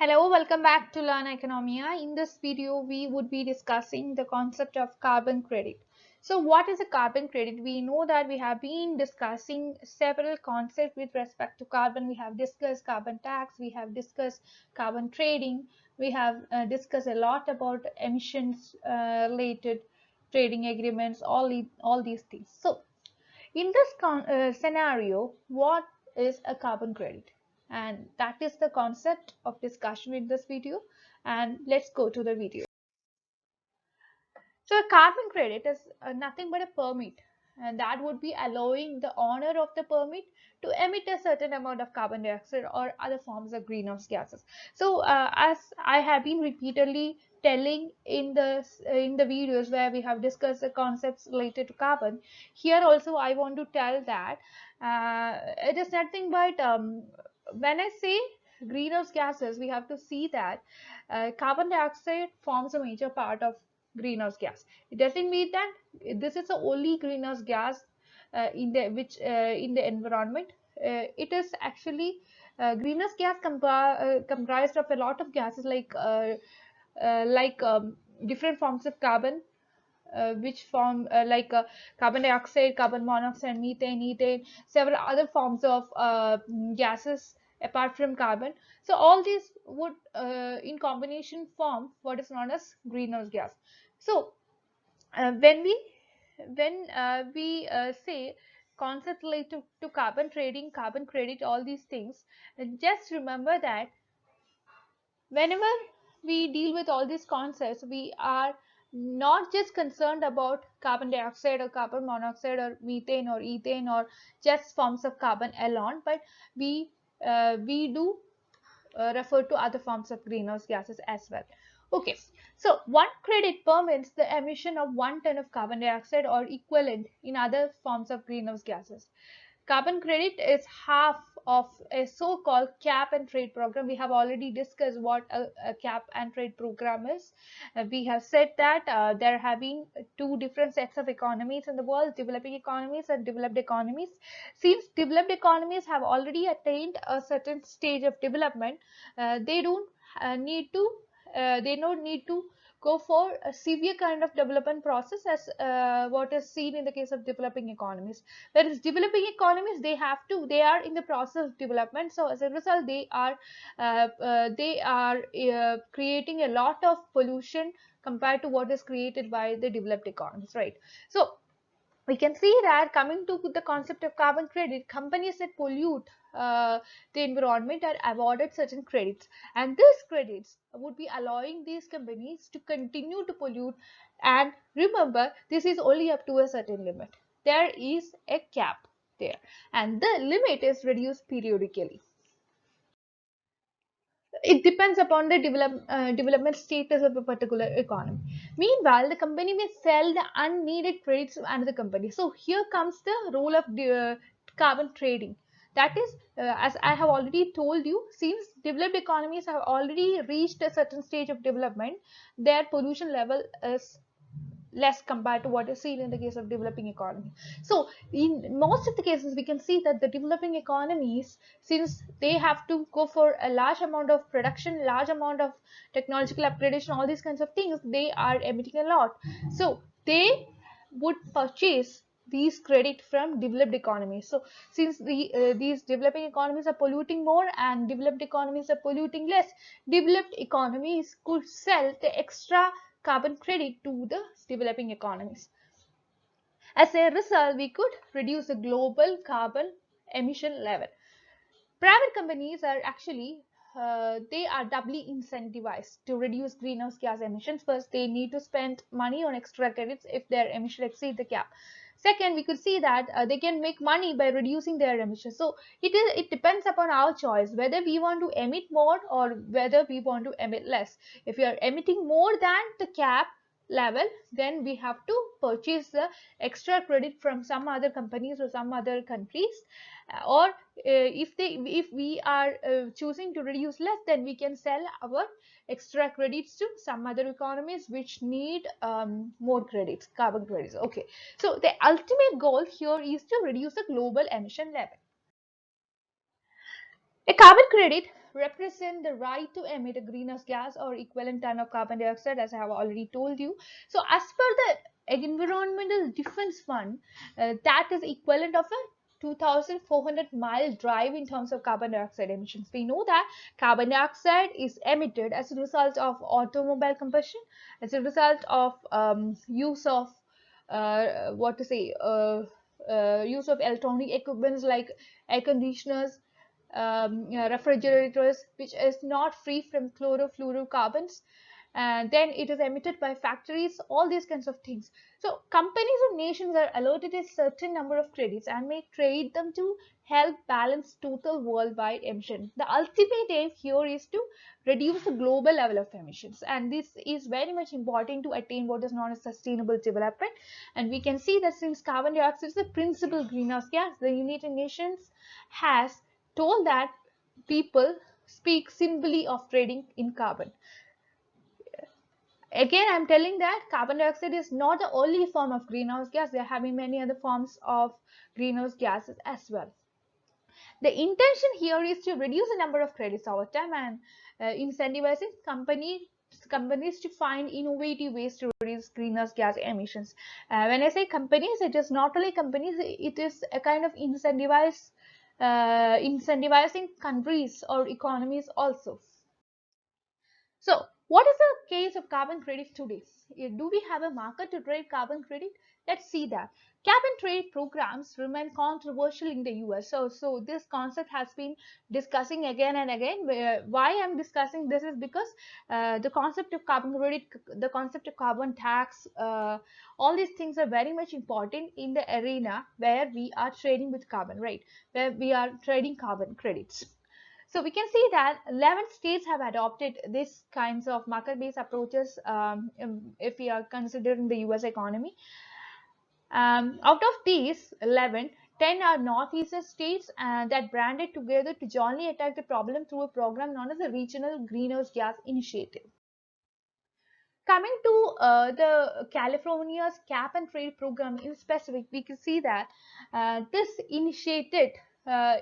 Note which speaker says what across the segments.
Speaker 1: Hello, welcome back to Learn Oikonomia. In this video, we would be discussing the concept of carbon credit. So, what is a carbon credit? We know that we have been discussing several concepts with respect to carbon. We have discussed carbon tax, we have discussed carbon trading, we have discussed a lot about emissions related trading agreements, all these things. So, in this scenario, what is a carbon credit? And that is the concept of discussion in this video. And let's go to the video. So a carbon credit is nothing but a permit, and that would be allowing the owner of the permit to emit a certain amount of carbon dioxide or other forms of greenhouse gases. So as I have been repeatedly telling in the videos where we have discussed the concepts related to carbon, here also I want to tell that it is nothing but when I say greenhouse gases, we have to see that carbon dioxide forms a major part of greenhouse gas. It doesn't mean that this is the only greenhouse gas in the environment. It is actually greenhouse gas comprised of a lot of gases like different forms of carbon, which form carbon dioxide, carbon monoxide, methane, ethane, several other forms of gases apart from carbon. So all these would in combination form what is known as greenhouse gas. So when we say concepts related to carbon trading, carbon credit, all these things, just remember that whenever we deal with all these concepts, we are not just concerned about carbon dioxide or carbon monoxide or methane or ethane or just forms of carbon alone, but we do refer to other forms of greenhouse gases as well. Okay, so one credit permits the emission of 1 ton of carbon dioxide or equivalent in other forms of greenhouse gases. Carbon credit is half of a so-called cap and trade program. We have already discussed what a cap and trade program is. We have said that there have been two different sets of economies in the world, developing economies and developed economies. Since developed economies have already attained a certain stage of development, they don't need to they don't need to go for a severe kind of development process as what is seen in the case of developing economies. Whereas developing economies, they are in the process of development, so as a result they are creating a lot of pollution compared to what is created by the developed economies, right? So we can see that coming to the concept of carbon credit, companies that pollute the environment are awarded certain credits, and these credits would be allowing these companies to continue to pollute. And remember, this is only up to a certain limit. There is a cap there, and the limit is reduced periodically. It depends upon the development status of a particular economy. Meanwhile, the company may sell the unneeded credits to another company. So here comes the role of the carbon trading. That is, as I have already told you, since developed economies have already reached a certain stage of development, their pollution level is less compared to what is seen in the case of developing economy. So in most of the cases, we can see that the developing economies, since they have to go for a large amount of production, large amount of technological upgradation, all these kinds of things, they are emitting a lot. So they would purchase these credit from developed economies. So since these developing economies are polluting more and developed economies are polluting less, developed economies could sell the extra carbon credit to the developing economies. As a result, we could reduce the global carbon emission level. Private companies are actually they are doubly incentivized to reduce greenhouse gas emissions. First, they need to spend money on extra credits if their emission exceed the cap. Second, we could see that they can make money by reducing their emissions. So it depends upon our choice whether we want to emit more or whether we want to emit less. If you are emitting more than the cap level, then we have to purchase the extra credit from some other companies or some other countries, or if we are choosing to reduce less, then we can sell our extra credits to some other economies which need more credits, carbon credits. Okay, so the ultimate goal here is to reduce the global emission level. A carbon credit represent the right to emit a greenhouse gas or equivalent ton of carbon dioxide, as I have already told you. So as per the Environmental Defense Fund, that is equivalent of a 2,400-mile drive in terms of carbon dioxide emissions. We know that carbon dioxide is emitted as a result of automobile combustion, as a result of use of what to say use of electronic equipments like air conditioners, refrigerators, which is not free from chlorofluorocarbons, and then it is emitted by factories, all these kinds of things. So companies and nations are allotted a certain number of credits and may trade them to help balance total worldwide emission. The ultimate aim here is to reduce the global level of emissions, and this is very much important to attain what is known as sustainable development. And we can see that since carbon dioxide is the principal greenhouse gas, the United Nations has told that people speak simply of trading in carbon. Again, I'm telling that carbon dioxide is not the only form of greenhouse gas. There have been many other forms of greenhouse gases as well. The intention here is to reduce the number of credits over time and incentivizing companies to find innovative ways to reduce greenhouse gas emissions. When I say companies, it is not only companies, it is a kind of incentivizing countries or economies also. So, what is the case of carbon credits today? Do we have a market to trade carbon credit? Let's see that. Cap and trade programs remain controversial in the US. So this concept has been discussing again and again. Why I'm discussing this is because the concept of carbon credit, the concept of carbon tax, all these things are very much important in the arena where we are trading with carbon, right? Where we are trading carbon credits. So we can see that 11 states have adopted these kinds of market-based approaches if we are considering the US economy. Out of these 11, 10 are northeastern states that branded together to jointly attack the problem through a program known as the Regional Greenhouse Gas Initiative. Coming to the California's cap and trade program in specific, we can see that this initiated uh,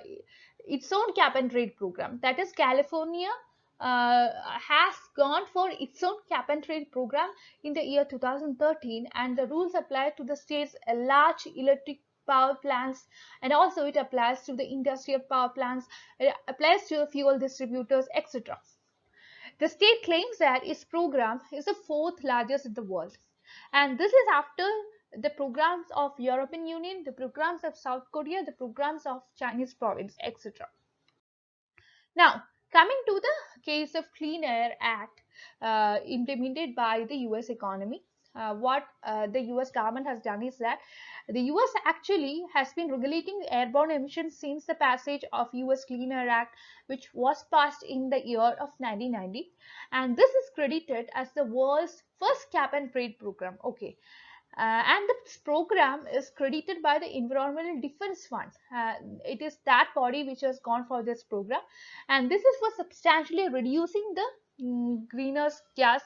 Speaker 1: its own cap and trade program. That is, California has gone for its own cap and trade program in the year 2013, and the rules apply to the state's large electric power plants, and also it applies to the industrial power plants, it applies to fuel distributors, etc. The state claims that its program is the fourth largest in the world. And this is after the programs of European Union, the programs of South Korea, the programs of Chinese province, etc. Now, coming to the case of Clean Air Act implemented by the US economy, what the US government has done is that the US actually has been regulating airborne emissions since the passage of US Clean Air Act, which was passed in the year of 1990. And this is credited as the world's first cap and trade program. Okay. And this program is credited by the Environmental Defense Fund. It is that body which has gone for this program, and this is for substantially reducing the greenhouse gas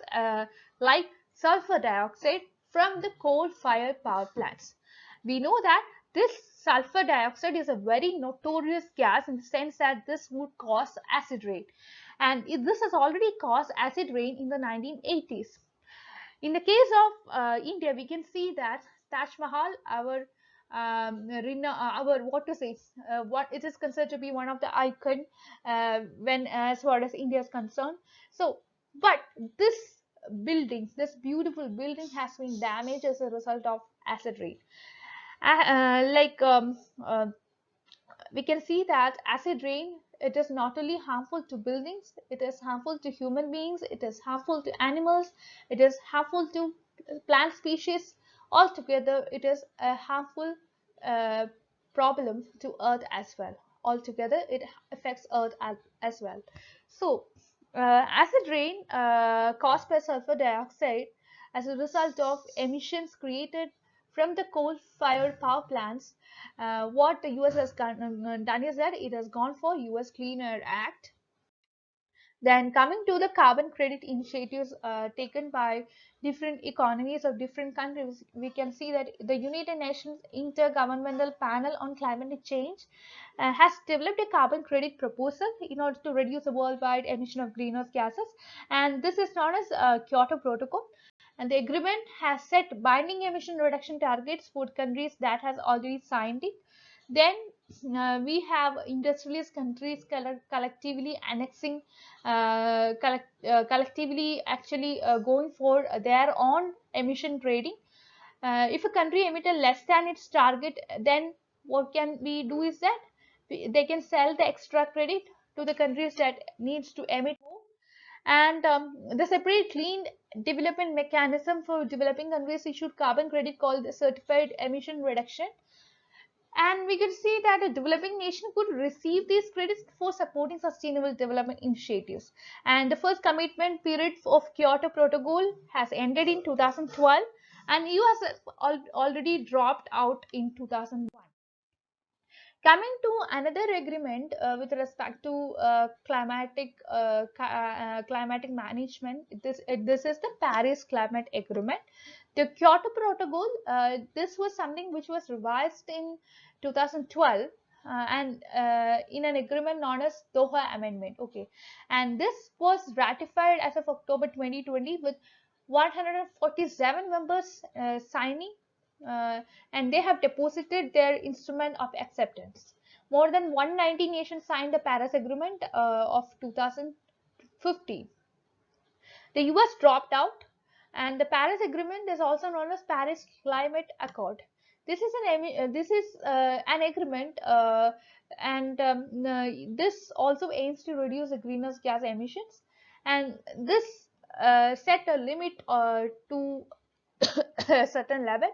Speaker 1: like sulfur dioxide from the coal-fired power plants. We know that this sulfur dioxide is a very notorious gas in the sense that this would cause acid rain, and this has already caused acid rain in the 1980s. In the case of India, we can see that Taj Mahal, our what to say, what it is considered to be one of the icon when as far as India is concerned. So, but this building, this beautiful building, has been damaged as a result of acid rain. Like we can see that acid rain, it is not only harmful to buildings, it is harmful to human beings, it is harmful to animals, it is harmful to plant species. Altogether, it is a harmful uh, problem to earth as well. Altogether, it affects earth as well. So acid rain caused by sulfur dioxide as a result of emissions created from the coal-fired power plants. What the US has done is that it has gone for US Clean Air Act, Then coming to the carbon credit initiatives taken by different economies of different countries, we can see that the United Nations Intergovernmental Panel on Climate Change has developed a carbon credit proposal in order to reduce the worldwide emission of greenhouse gases, and this is known as Kyoto Protocol. And the agreement has set binding emission reduction targets for countries that has already signed it. Then we have industrialist countries collectively annexing, collectively actually going for their own emission trading. If a country emitted less than its target, then what can we do is that they can sell the extra credit to the countries that needs to emit more. And the separate clean development mechanism for developing countries issued carbon credit called the certified emission reduction, and we could see that a developing nation could receive these credits for supporting sustainable development initiatives. And the first commitment period of Kyoto Protocol has ended in 2012, and US has already dropped out in 2001. Coming to another agreement with respect to climatic management, this is the Paris Climate Agreement. The Kyoto Protocol, this was something which was revised in 2012, and in an agreement known as Doha Amendment. Okay, and this was ratified as of October 2020 with 147 members signing, uh, and they have deposited their instrument of acceptance. More than 190 nations signed the Paris Agreement of 2015. The US dropped out, and the Paris Agreement is also known as Paris Climate Accord. This is an agreement, and this also aims to reduce the greenhouse gas emissions, and this set a limit to a certain level,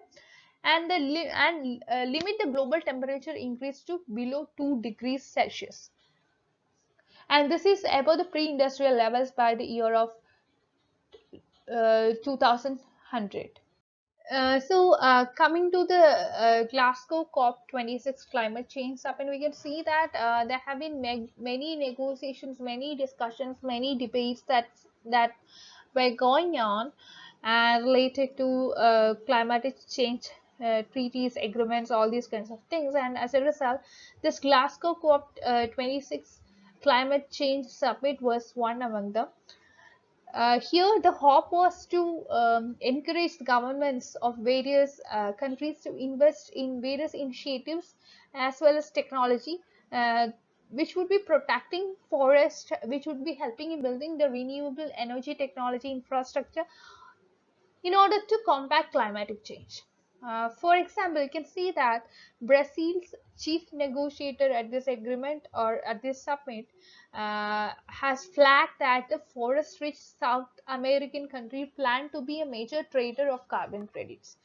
Speaker 1: and limit the global temperature increase to below 2 degrees Celsius, and this is above the pre-industrial levels by the year of 2100. Coming to the Glasgow COP26 climate change summit, we can see that there have been many negotiations, many discussions, many debates that were going on related to climatic change treaties, agreements, all these kinds of things. And as a result, this Glasgow COP26 climate change summit was one among them. Here, the hope was to encourage the governments of various countries to invest in various initiatives as well as technology, uh, which would be protecting forest, which would be helping in building the renewable energy technology infrastructure in order to combat climatic change. For example, you can see that Brazil's chief negotiator at this agreement or at this summit has flagged that the forest-rich South American country planned to be a major trader of carbon credits.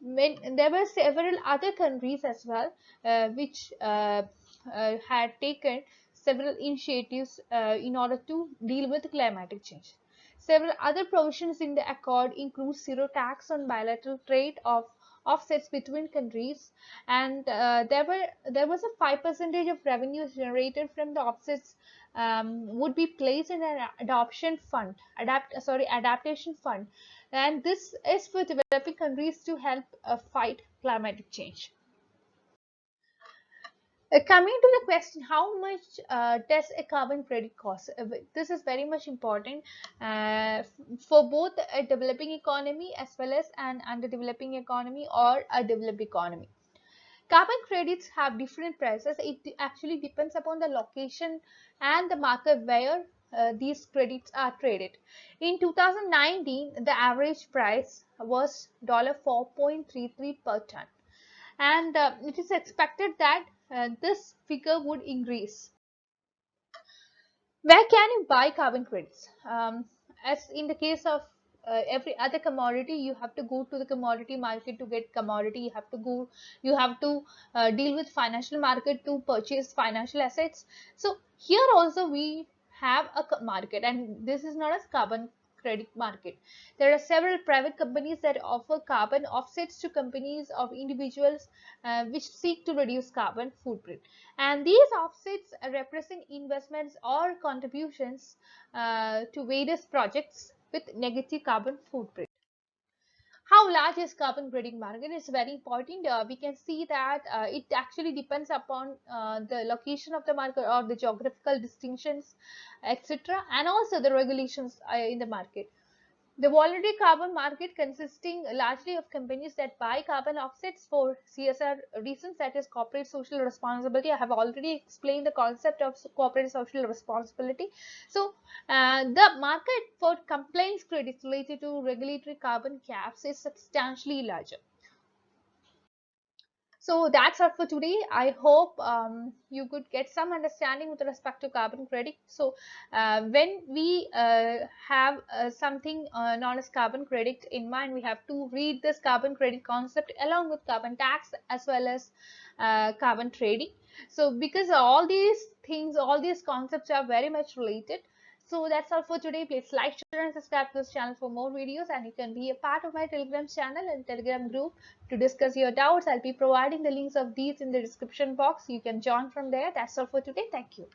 Speaker 1: There were several other countries as well which had taken several initiatives in order to deal with climatic change. Several other provisions in the accord include zero tax on bilateral trade of offsets between countries, and there was a 5% of revenues generated from the offsets would be placed in an adaptation fund, and this is for developing countries to help fight climatic change. Coming to the question, how much does a carbon credit cost? This is very much important for both a developing economy as well as an underdeveloping economy or a developed economy. Carbon credits have different prices. It actually depends upon the location and the market where these credits are traded. In 2019, the average price was $4.33 per ton, and it is expected that this figure would increase. Where can you buy carbon credits? As in the case of every other commodity, you have to go to the commodity market to get commodity. You have to deal with financial market to purchase financial assets. So here also we have a market, and this is not as carbon credit market. There are several private companies that offer carbon offsets to companies of individuals which seek to reduce carbon footprint. And these offsets represent investments or contributions to various projects with negative carbon footprint. How large is carbon credit market is very important. We can see that it actually depends upon the location of the market or the geographical distinctions, etc., and also the regulations in the market. The voluntary carbon market consisting largely of companies that buy carbon offsets for CSR reasons, that is corporate social responsibility. I have already explained the concept of corporate social responsibility. So the market for compliance credits related to regulatory carbon caps is substantially larger. So that's all for today. I hope you could get some understanding with respect to carbon credit. So when we have something known as carbon credit in mind, we have to read this carbon credit concept along with carbon tax as well as carbon trading. So because all these things, all these concepts are very much related. So that's all for today. Please like, share and subscribe to this channel for more videos, and you can be a part of my Telegram channel and Telegram group to discuss your doubts. I'll be providing the links of these in the description box. You can join from there. That's all for today. Thank you.